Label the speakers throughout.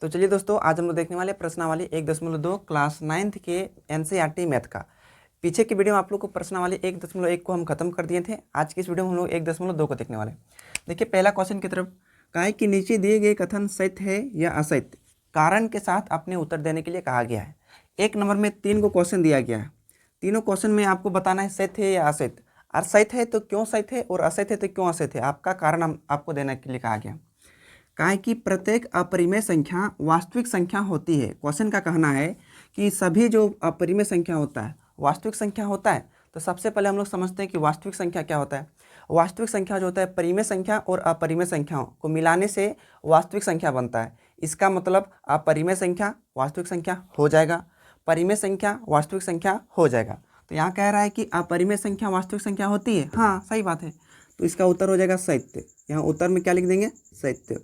Speaker 1: तो चलिए दोस्तों, आज हम लोग देखने वाले प्रश्नावली 1.2 क्लास 9th के एनसीईआरटी मैथ का। पीछे की वीडियो में आप लोग को प्रश्नावली 1.1 को हम खत्म कर दिए थे। आज की इस वीडियो में हम लोग 1.2 को देखने वाले। देखिए, पहला क्वेश्चन की तरफ कहा है कि नीचे दिए गए कथन सत्य है या असत्य, कारण के साथ अपने उत्तर देने के लिए कहा गया है। 1 नंबर में 3 को क्वेश्चन दिया गया है। तीनों क्वेश्चन में आपको बताना है सत्य है या असत्य, और सत्य है तो क्यों सत्य है और असत्य है तो क्यों असत्य है, आपका कारण आपको देने के लिए कहा गया। कहा है कि प्रत्येक अपरिमेय संख्या वास्तविक संख्या होती है। क्वेश्चन का कहना है कि सभी जो अपरिमेय संख्या होता है वास्तविक संख्या होता है। तो सबसे पहले हम लोग समझते हैं कि वास्तविक संख्या क्या होता है। वास्तविक संख्या जो होता है परिमेय संख्या और अपरिमेय संख्याओं को मिलाने से वास्तविक संख्या बनता है। इसका मतलब अपरिमेय संख्या वास्तविक संख्या हो जाएगा, परिमेय संख्या वास्तविक संख्या हो जाएगा। तो यहाँ कह रहा है कि अपरिमेय संख्या वास्तविक संख्या होती है। हाँ, सही बात है। तो इसका उत्तर हो जाएगा सत्य। यहाँ उत्तर में क्या लिख देंगे? सत्य।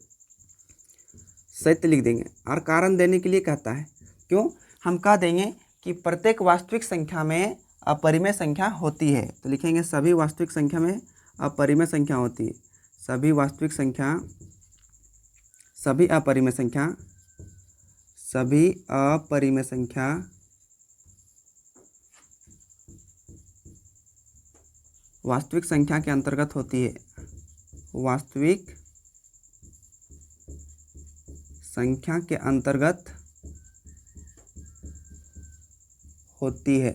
Speaker 1: सत्य लिख देंगे। और कारण देने के लिए कहता है, क्यों? हम कह देंगे कि प्रत्येक वास्तविक संख्या में अपरिमेय संख्या होती है। तो लिखेंगे सभी वास्तविक संख्या में अपरिमेय संख्या होती है। सभी वास्तविक संख्या, सभी अपरिमेय संख्या, सभी अपरिमेय संख्या वास्तविक संख्या के अंतर्गत होती है। वास्तविक संख्या के अंतर्गत होती है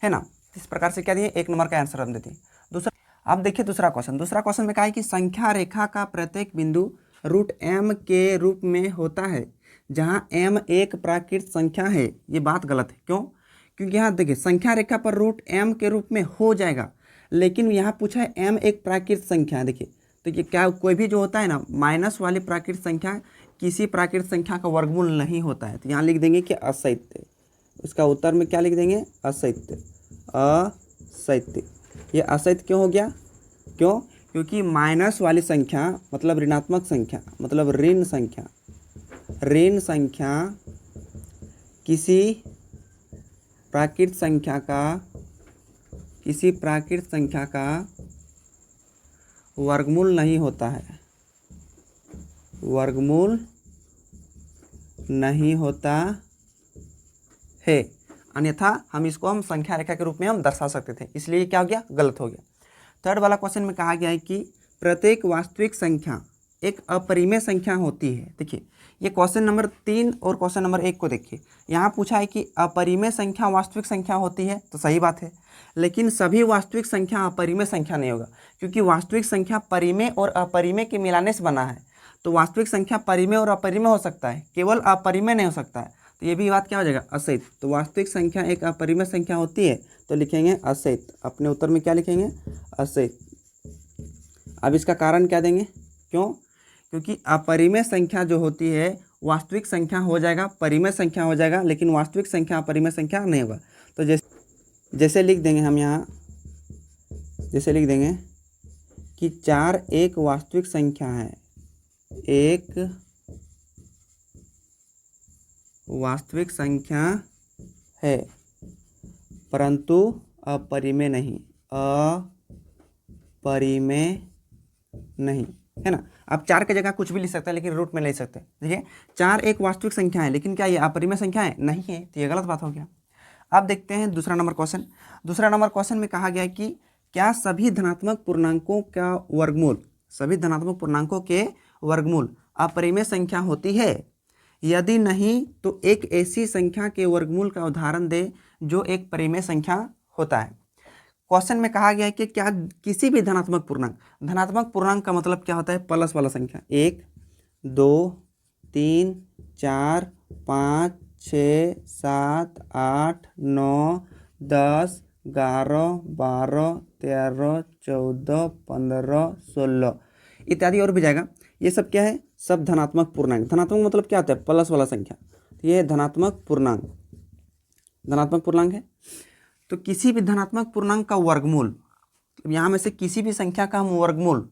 Speaker 1: ना। इस प्रकार से क्या दिए? 1 नंबर का आंसर हम देते हैं। दूसरा, अब देखिए दूसरा क्वेश्चन में कहा है कि संख्या रेखा का प्रत्येक बिंदु रूट m के रूप में होता है जहां m एक प्राकृत संख्या है। ये बात गलत है। क्यों? क्योंकि यहाँ देखिए संख्या रेखा पर रूट m के रूप में हो जाएगा, लेकिन यहाँ पूछा है m एक प्राकृत संख्या है। देखिए, तो ये क्या, कोई भी जो होता है ना माइनस वाली प्राकृत संख्या किसी प्राकृत संख्या का वर्गमूल नहीं होता है। तो यहाँ लिख देंगे कि असत्य। इसका उत्तर में क्या लिख देंगे? असत्य। असत्य। ये असत्य क्यों हो गया? क्यों? क्योंकि माइनस वाली संख्या मतलब ऋणात्मक संख्या, मतलब ऋण संख्या किसी प्राकृत संख्या का वर्गमूल नहीं होता है। वर्गमूल नहीं होता है। अन्यथा हम इसको संख्या रेखा के रूप में हम दर्शा सकते थे, इसलिए क्या हो गया? गलत हो गया। थर्ड वाला क्वेश्चन में कहा गया है कि प्रत्येक वास्तविक संख्या एक अपरिमेय संख्या होती है। देखिए, ये क्वेश्चन नंबर 3 और क्वेश्चन नंबर 1 को देखिए। यहाँ पूछा है कि अपरिमेय संख्या वास्तविक संख्या होती है, तो सही बात है। लेकिन सभी वास्तविक संख्या अपरिमेय संख्या नहीं होगा, क्योंकि वास्तविक संख्या परिमेय और अपरिमेय के मिलाने से बना है। तो वास्तविक संख्या परिमेय और अपरिमेय हो सकता है, केवल अपरिमेय नहीं हो सकता है। तो ये भी बात क्या हो जाएगा? असत्य। तो वास्तविक संख्या एक अपरिमेय संख्या होती है, तो लिखेंगे असत्य। अपने उत्तर में क्या लिखेंगे? असत्य। अब इसका कारण क्या देंगे? क्यों? क्योंकि अपरिमेय संख्या जो होती है वास्तविक संख्या हो जाएगा, परिमेय संख्या हो जाएगा, लेकिन वास्तविक संख्या अपरिमेय संख्या नहीं होगा। तो जैसे लिख देंगे हम यहाँ, जैसे लिख देंगे कि 4 एक वास्तविक संख्या है, एक वास्तविक संख्या है, परंतु अपरिमेय नहीं, अपरिमेय नहीं, है ना। आप 4 की जगह कुछ भी लिख सकते हैं, लेकिन रूट में ले सकते हैं। देखिए, 4 एक वास्तविक संख्या है, लेकिन क्या ये अपरिमेय संख्या है? नहीं है, तो ये गलत बात हो गया। अब देखते हैं दूसरा नंबर क्वेश्चन। दूसरा नंबर क्वेश्चन में कहा गया है कि क्या सभी धनात्मक पूर्णांकों का वर्गमूल, सभी धनात्मक पूर्णांकों के वर्गमूल अपरिमेय संख्या होती है? यदि नहीं, तो एक ऐसी संख्या के वर्गमूल का उदाहरण दे जो एक परिमेय संख्या होता है। क्वेश्चन में कहा गया है कि क्या किसी भी धनात्मक पूर्णांक का मतलब क्या होता है? प्लस वाला संख्या। 1 2 3 4 5 6 7 8 9 10 11 12 13 14 15 16 इत्यादि और भी जाएगा। ये सब क्या है? सब धनात्मक पूर्णांक। धनात्मक मतलब क्या होता है? प्लस वाला संख्या। तो ये धनात्मक पूर्णांक है। तो किसी भी धनात्मक पूर्णांक का वर्गमूल, यहाँ में से किसी भी संख्या का हम वर्गमूल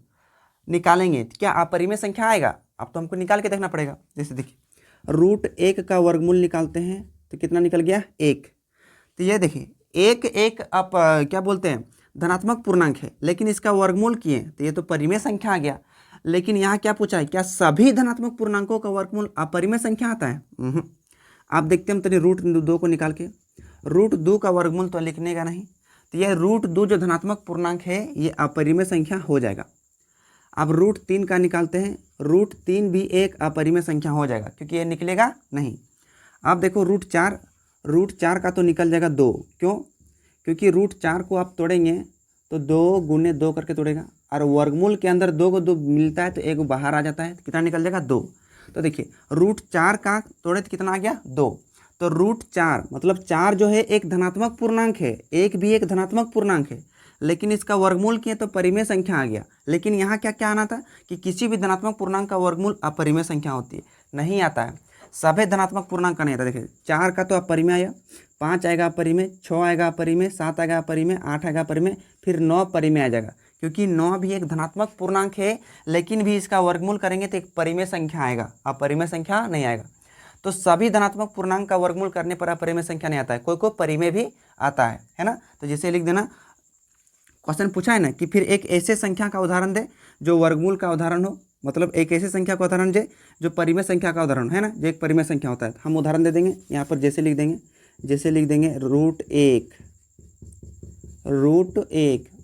Speaker 1: निकालेंगे तो क्या अपरिमेय संख्या आएगा? अब तो हमको निकाल के देखना पड़ेगा। जैसे देखिए, रूट 1 का वर्गमूल निकालते हैं तो कितना निकल गया? 1। तो ये देखिए, एक आप क्या बोलते हैं? धनात्मक पूर्णांक है, लेकिन इसका वर्गमूल किए तो ये तो परिमेय संख्या आ गया। लेकिन यहाँ क्या पूछा है, क्या सभी धनात्मक पूर्णांकों का वर्गमूल अपरिमेय संख्या आता है? आप देखते हैं हम तनी √2 को निकाल के, √2 का वर्गमूल तो लिखने का नहीं, तो यह √2 जो धनात्मक पूर्णांक है ये अपरिमेय संख्या हो जाएगा। अब √3 का निकालते हैं, √3 भी एक अपरिमेय संख्या हो जाएगा क्योंकि ये निकलेगा नहीं। अब देखो √4 का तो निकल जाएगा 2, क्यों? क्योंकि √4 को आप तोड़ेंगे तो 2 गुने 2 करके तोड़ेगा, और वर्गमूल के अंदर 2 को 2 मिलता है तो एक बाहर आ जाता है, तो कितना निकल जाएगा 2। तो देखिए √4 का तोड़े तो कितना आ गया 2, तो √4 मतलब 4 जो है एक धनात्मक पूर्णांक है, एक भी एक धनात्मक पूर्णांक है, लेकिन इसका वर्गमूल किए तो परिमेय संख्या आ गया। लेकिन यहाँ क्या क्या आना था कि किसी भी धनात्मक पूर्णांक का वर्गमूल अपरिमेय संख्या होती है, नहीं आता है। सभी धनात्मक पूर्णांक का नहीं आता। देखिए 4 का तो अपरिमेय आया, 5 आएगा अपरिमेय, 6 आएगा अपरिमेय, 7 आएगा अपरिमेय, 8 आएगा अपरिमेय, फिर 9 परिमेय आ जाएगा, क्योंकि 9 भी एक धनात्मक पूर्णांक है, लेकिन भी इसका वर्गमूल करेंगे तो एक परिमेय संख्या आएगा, अपरिमेय संख्या नहीं आएगा। तो सभी धनात्मक पूर्णांक का वर्गमूल करने पर अपरिमेय संख्या नहीं आता है, कोई कोई परिमेय भी आता है ना। तो जैसे लिख देना, क्वेश्चन पूछा है ना कि फिर एक ऐसे संख्या का उदाहरण दे जो वर्गमूल का उदाहरण हो, मतलब एक ऐसे संख्या का उदाहरण दे जो परिमेय संख्या का उदाहरण है ना, जो एक परिमेय संख्या होता है। हम उदाहरण दे देंगे यहाँ पर, जैसे लिख देंगे √1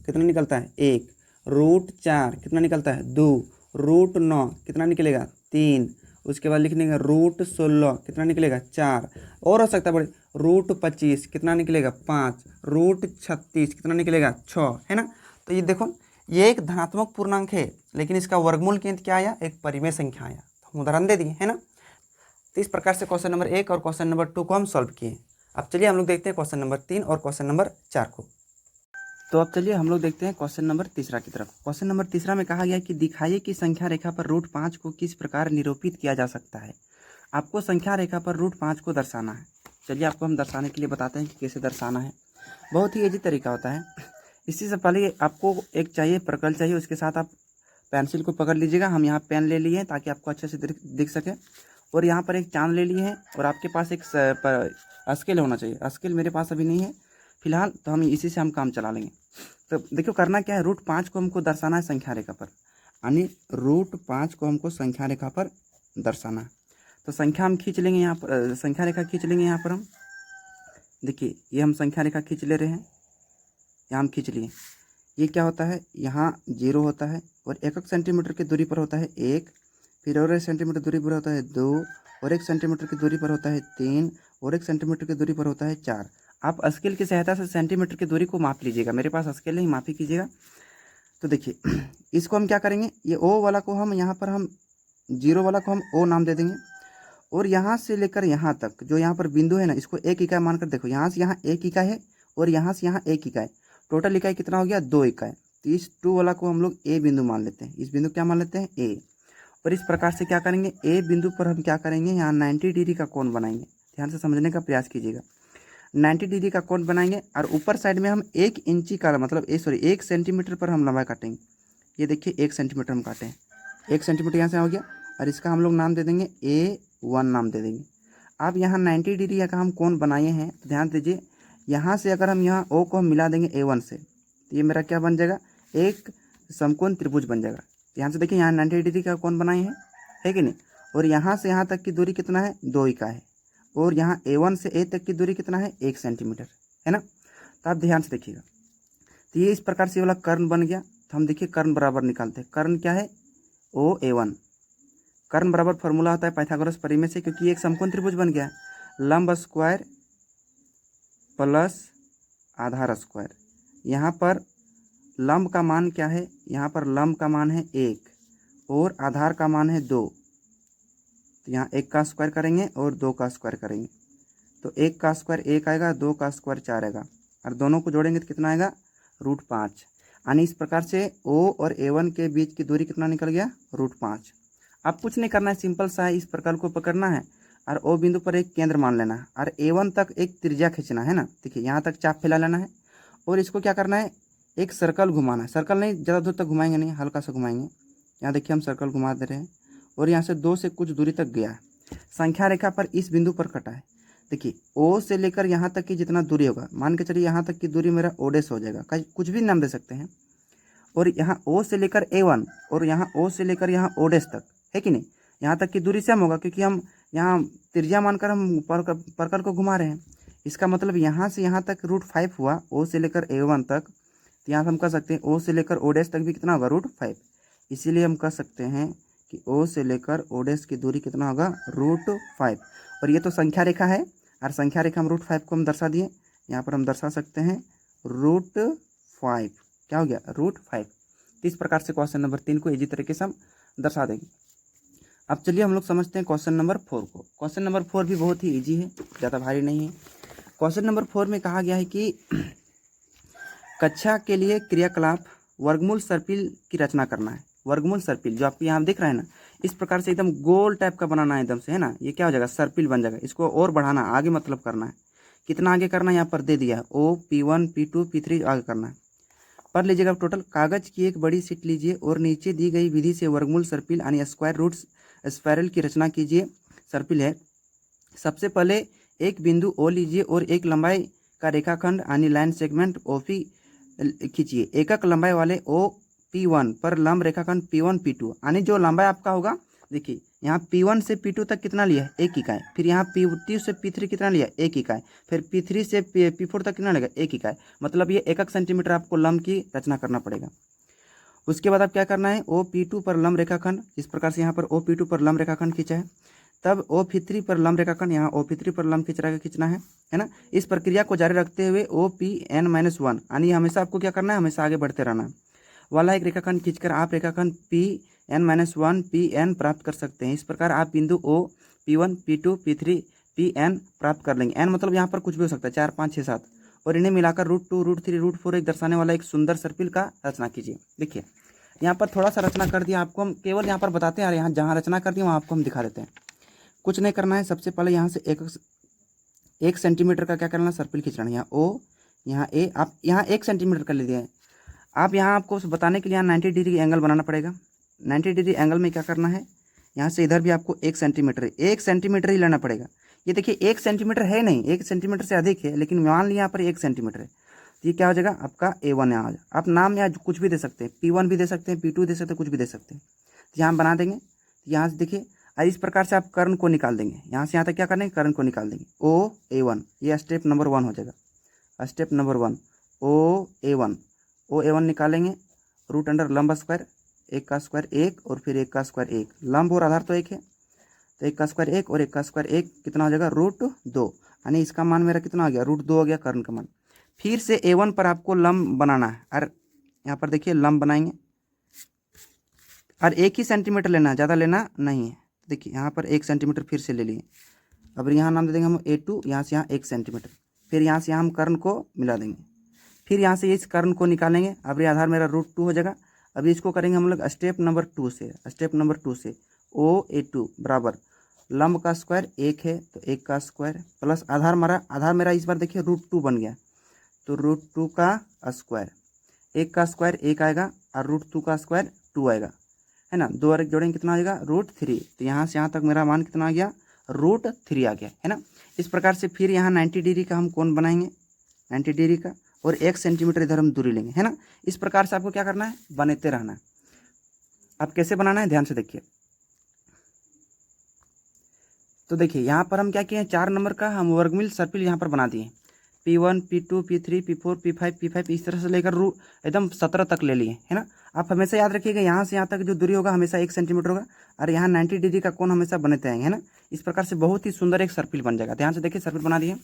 Speaker 1: कितना निकलता है 1, √4 कितना निकलता है 2, √9 कितना निकलेगा 3, उसके बाद लिखने का √16 कितना निकलेगा 4, और हो सकता है बड़े √25 कितना निकलेगा 5, √36 कितना निकलेगा 6, है ना। तो ये देखो ये एक धनात्मक पूर्णांक है, लेकिन इसका वर्गमूल के अंत क्या आया, एक परिमेय संख्या आया। तो हम उदाहरण दे दिए, है ना। तो इस प्रकार से क्वेश्चन नंबर 1 और क्वेश्चन नंबर 2 को हम सॉल्व किए। अब चलिए हम लोग देखते हैं क्वेश्चन नंबर 3 और क्वेश्चन नंबर 4 को। तो अब चलिए हम लोग देखते हैं क्वेश्चन नंबर 3 की तरफ। क्वेश्चन नंबर 3 में कहा गया कि दिखाइए कि संख्या रेखा पर √5 को किस प्रकार निरूपित किया जा सकता है। आपको संख्या रेखा पर √5 को दर्शाना है। चलिए आपको हम दर्शाने के लिए बताते हैं कि कैसे दर्शाना है। बहुत ही ईजी तरीका होता है। इससे पहले आपको एक चाहिए प्रकल चाहिए, उसके साथ आप पेंसिल को पकड़ लीजिएगा। हम यहाँ पेन ले लिए हैं ताकि आपको अच्छे से दिख सके, और यहाँ पर एक चांद ले लिए हैं, और आपके पास एक स्केल होना चाहिए। स्केल मेरे पास अभी नहीं है फिलहाल, तो हम इसी से हम काम चला लेंगे। तो देखो करना क्या है, √5 को हमको दर्शाना है संख्या रेखा पर, यानी √5 को हमको संख्या रेखा पर दर्शाना है। तो संख्या हम खींच लेंगे यहाँ पर, संख्या रेखा खींच लेंगे यहाँ पर हम। देखिए ये हम संख्या रेखा खींच ले रहे हैं, यहाँ हम खींच लिए। ये क्या होता है, यहाँ 0 होता है, और 1 सेंटीमीटर की दूरी पर होता है 1, फिर और 1 सेंटीमीटर दूरी पर होता है 2, और 1 सेंटीमीटर की दूरी पर होता है 3, और 1 सेंटीमीटर की दूरी पर होता है 4। आप स्केल की सहायता से सेंटीमीटर की दूरी को माप लीजिएगा। मेरे पास स्केल नहीं, मापी कीजिएगा। तो देखिए इसको हम क्या करेंगे, ये O वाला को हम यहाँ पर हम 0 वाला को हम O नाम दे देंगे, और यहाँ से लेकर यहाँ तक जो यहाँ पर बिंदु है ना, इसको 1 इकाई मानकर देखो, यहाँ से यहाँ 1 इकाई है, और यहाँ से यहाँ 1 इकाई, टोटल इकाई कितना हो गया 2 इकाई। तो इस 2 वाला को हम लोग A बिंदु मान लेते हैं, इस बिंदु क्या मान लेते हैं A। और इस प्रकार से क्या करेंगे, A बिंदु पर हम क्या करेंगे, यहाँ 90 डिग्री का कोण बनाएंगे। ध्यान से समझने का प्रयास कीजिएगा। 90 डिग्री का कोण बनाएंगे, और ऊपर साइड में हम 1 इंची का मतलब 1 सेंटीमीटर पर हम लंबाई काटेंगे। ये देखिए 1 सेंटीमीटर हम काटे हैं, 1 सेंटीमीटर यहाँ से हो गया, और इसका हम लोग नाम दे देंगे A1 नाम दे देंगे। अब यहाँ 90 डिग्री का हम कोण बनाए हैं, तो ध्यान दीजिए यहाँ से अगर हम यहाँ O को हम मिला देंगे A1 से, तो ये मेरा क्या बन जाएगा, एक समकोण त्रिभुज बन जाएगा। ध्यान से देखिए यहाँ 90 डिग्री का कोण बनाए हैं, है कि नहीं, और यहाँ से यहाँ तक की दूरी कितना है 2 इकाई है, और यहाँ A1 से A तक की दूरी कितना है 1 सेंटीमीटर, है ना। तो आप ध्यान से देखिएगा। तो ये इस प्रकार से वाला कर्ण बन गया। तो हम देखिए कर्ण बराबर निकालते हैं। कर्ण क्या है OA1। कर्ण बराबर फॉर्मूला होता है पाइथागोरस परिमेय से, क्योंकि एक समकोण त्रिभुज बन गया, लंब स्क्वायर प्लस आधार स्क्वायर। यहाँ पर लंब का मान क्या है, यहाँ पर लंब का मान है 1 और आधार का मान है 2। तो यहाँ 1 का स्क्वायर करेंगे और 2 का स्क्वायर करेंगे, तो 1 का स्क्वायर 1 आएगा, 2 का स्क्वायर 4 आएगा, और दोनों को जोड़ेंगे तो कितना आएगा √5। यानी इस प्रकार से O और A1 के बीच की दूरी कितना निकल गया √5। अब कुछ नहीं करना है, सिंपल सा है, इस प्रकार को पकड़ना है और O बिंदु पर एक केंद्र मान लेना है, और A1 तक एक त्रिज्या खींचना है ना। देखिए यहाँ तक चाप फैला लेना है, और इसको क्या करना है, एक सर्कल घुमाना है। सर्कल नहीं, ज़्यादा दूर तक घुमाएंगे नहीं, हल्का सा घुमाएंगे। यहाँ देखिए हम सर्कल घुमा दे रहे हैं, और यहाँ से 2 से कुछ दूरी तक गया है। संख्या रेखा पर इस बिंदु पर कटा है। देखिए O से लेकर यहाँ तक की जितना दूरी होगा, मान के चलिए यहाँ तक की दूरी मेरा O' हो जाएगा, कुछ भी नाम दे सकते हैं। और यहाँ O से लेकर A1 और यहाँ O से लेकर यहाँ O डैश तक, है कि नहीं, यहाँ तक की दूरी सेम होगा क्योंकि हम यहाँ त्रिज्या मानकर हम पर्कल को घुमा रहे हैं। इसका मतलब यहाँ से यहाँ तक √5 हुआ, O से लेकर A1 तक। तो यहाँ से हम कह सकते हैं O से लेकर O डैश तक भी कितना होगा, √5। इसीलिए हम कह सकते हैं कि O से लेकर O डैश की दूरी कितना होगा, √5। और ये तो संख्या रेखा है, और संख्या रेखा हम √5 को हम दर्शा दिए, यहाँ पर हम दर्शा सकते हैं √5। क्या हो गया, √5। तो इस प्रकार से क्वेश्चन नंबर 3 को इजी तरीके से हम दर्शा देंगे। अब चलिए हम लोग समझते हैं क्वेश्चन नंबर 4 को। क्वेश्चन नंबर 4 भी बहुत ही इजी है, ज़्यादा भारी नहीं है। क्वेश्चन नंबर 4 में कहा गया है कि कक्षा के लिए क्रियाकलाप वर्गमूल सर्पिल की रचना करना है। वर्गमूल सर्पिल जो आपको यहाँ दिख रहा है ना, इस प्रकार से एकदम गोल टाइप का बनाना है एकदम से, है ना। ये क्या हो जाएगा, सर्पिल बन जाएगा। इसको और बढ़ाना, आगे मतलब करना है। कितना आगे करना है, यहाँ पर दे दिया है O, P1, P2, P3 आगे करना है। पढ़ लीजिएगा टोटल। कागज की एक बड़ी शीट लीजिए और नीचे दी गई विधि से वर्गमूल सर्पिल यानी स्क्वायर रूट्स स्पायरल की रचना कीजिए। सर्पिल है, सबसे पहले एक बिंदु O लीजिए और एक लंबाई का रेखाखंड यानी लाइन सेगमेंट OP खींचिए। एकक लंबाई वाले OP1 पर लंब रेखाखंड P1 P2 यानी जो लंबाई आपका होगा, देखिए यहाँ P1 से P2 तक कितना लिया है, 1 इकाई। फिर यहाँ P2 से P3 कितना लिया, 1 इकाई। फिर P3 से P4 तक कितना लेगा, 1 इकाई। मतलब ये 1 सेंटीमीटर आपको लंब की रचना करना पड़ेगा। उसके बाद आप क्या करना है, OP2 पर लंब रेखाखंड, इस प्रकार से यहाँ पर OP2 पर लंब रेखाखंड खींचा है। तब OP3 पर लंब रेखाखंड, यहाँ OP3 पर लंब खींचना है ना। इस प्रक्रिया को जारी रखते हुए OPN-1 यानी हमेशा आपको क्या करना है, हमेशा आगे बढ़ते रहना है। वाला एक रेखाखंड खींचकर आप रेखाखंड Pn-1 Pn प्राप्त कर सकते हैं। इस प्रकार आप बिंदु O, P1, P2, P3, Pn प्राप्त कर लेंगे। n मतलब यहाँ पर कुछ भी हो सकता है, 4, 5, 6, 7, और इन्हें मिलाकर √2, √3, √4 एक दर्शाने वाला एक सुंदर सर्पिल का रचना कीजिए। देखिए यहाँ पर थोड़ा सा रचना कर दिया आपको, हम केवल यहाँ पर बताते हैं, यहाँ जहाँ रचना कर दिया वहाँ आपको हम दिखा देते हैं। कुछ नहीं करना है। सबसे पहले यहाँ से 1 सेंटीमीटर का क्या करना है, सर्पिल खींचना है। यहाँ O, यहाँ A, आप यहाँ 1 सेंटीमीटर कर लीजिए। आप यहाँ आपको बताने के लिए यहाँ 90 डिग्री एंगल बनाना पड़ेगा। 90 डिग्री एंगल में क्या करना है, यहाँ से इधर भी आपको 1 सेंटीमीटर, 1 सेंटीमीटर ही लेना पड़ेगा। ये देखिए 1 सेंटीमीटर है नहीं, 1 सेंटीमीटर से अधिक है, लेकिन मान लिया यहाँ पर 1 सेंटीमीटर है। तो ये क्या हो जाएगा आपका A1 यहाँ। आप नाम यहाँ कुछ भी दे सकते हैं, P1 भी दे सकते हैं, P2 दे सकते हैं, कुछ भी दे सकते हैं। तो यहाँ बना देंगे। तो यहाँ से देखिए इस प्रकार से आप कर्ण को निकाल देंगे। यहाँ से यहाँ तक क्या करेंगे, कर्ण को निकाल देंगे। OA1, ये स्टेप नंबर 1 हो जाएगा। स्टेप नंबर 1 OA1 निकालेंगे। रूट अंडर लंब स्क्वायर, 1 का स्क्वायर 1 और फिर 1 का स्क्वायर 1, लंब और आधार तो 1 है, तो 1 का स्क्वायर 1 और 1 का स्क्वायर 1 कितना हो जाएगा, √2, यानी इसका मान मेरा कितना आ गया, √2 हो गया कर्ण का मान। फिर से A1 पर आपको लंब बनाना है, और यहाँ पर देखिए लंब बनाएंगे, और 1 ही सेंटीमीटर लेना है, ज़्यादा लेना नहीं है। देखिए यहाँ पर 1 सेंटीमीटर फिर से ले लिए। अब यहाँ नाम दे देंगे हम A2, यहाँ से यहाँ 1 सेंटीमीटर। फिर यहाँ से यहाँ हम कर्ण को मिला देंगे। फिर यहाँ से इस कर्ण को निकालेंगे। अब ये आधार मेरा √2 हो जाएगा। अभी इसको करेंगे हम लोग स्टेप नंबर 2 से। स्टेप नंबर 2 से OA2 बराबर लंब का स्क्वायर 1 है, तो 1 का स्क्वायर प्लस आधार मेरा इस बार देखिए √2 बन गया, तो √2 का स्क्वायर, 1 का स्क्वायर 1 आएगा और √2 का स्क्वायर 2 आएगा, है ना। 2 और 1 जोड़ेंगे कितना आ जाएगा, √3। तो यहाँ से यहाँ तक मेरा मान कितना आ गया, √3 आ गया, है ना। इस प्रकार से फिर यहाँ 90 डिग्री का हम कोण बनाएंगे, 90 डिग्री का, और 1 सेंटीमीटर इधर हम दूरी लेंगे, है ना। इस प्रकार से आपको क्या करना है, बनाते रहना है। अब कैसे बनाना है ध्यान से देखिए। तो देखिए यहाँ पर हम क्या किए हैं, 4 नंबर का हम वर्गमूल सर्पिल यहाँ पर बना दिए। P1, P2, P3, P4, P5 इस तरह से लेकर एकदम 17 तक ले लिए, है ना। आप हमेशा याद रखिएगा यहाँ से यहाँ तक जो दूरी होगा हमेशा 1 सेंटीमीटर होगा, और यहाँ 90 डिग्री का कोण हमेशा बनते आएंगे, है ना। इस प्रकार से बहुत ही सुंदर एक सर्पिल बन जाएगा। ध्यान से देखिए, सर्पिल बना दिए।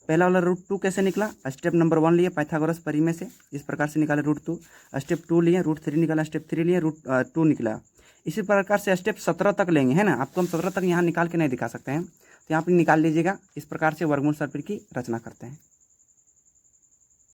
Speaker 1: पहला वाला √2 कैसे निकला, स्टेप नंबर 1 लिए पाइथागोरस परिमेय से, इस प्रकार से निकाले √2। स्टेप 2 लिए, √3 निकाला, स्टेप 3 लिए, √2 निकला। इसी प्रकार से स्टेप 17 तक लेंगे, है ना। आपको हम 17 तक यहाँ निकाल के नहीं दिखा सकते हैं, तो यहाँ पर निकाल लीजिएगा। इस प्रकार से वर्गमूल सर्पिल की रचना करते हैं।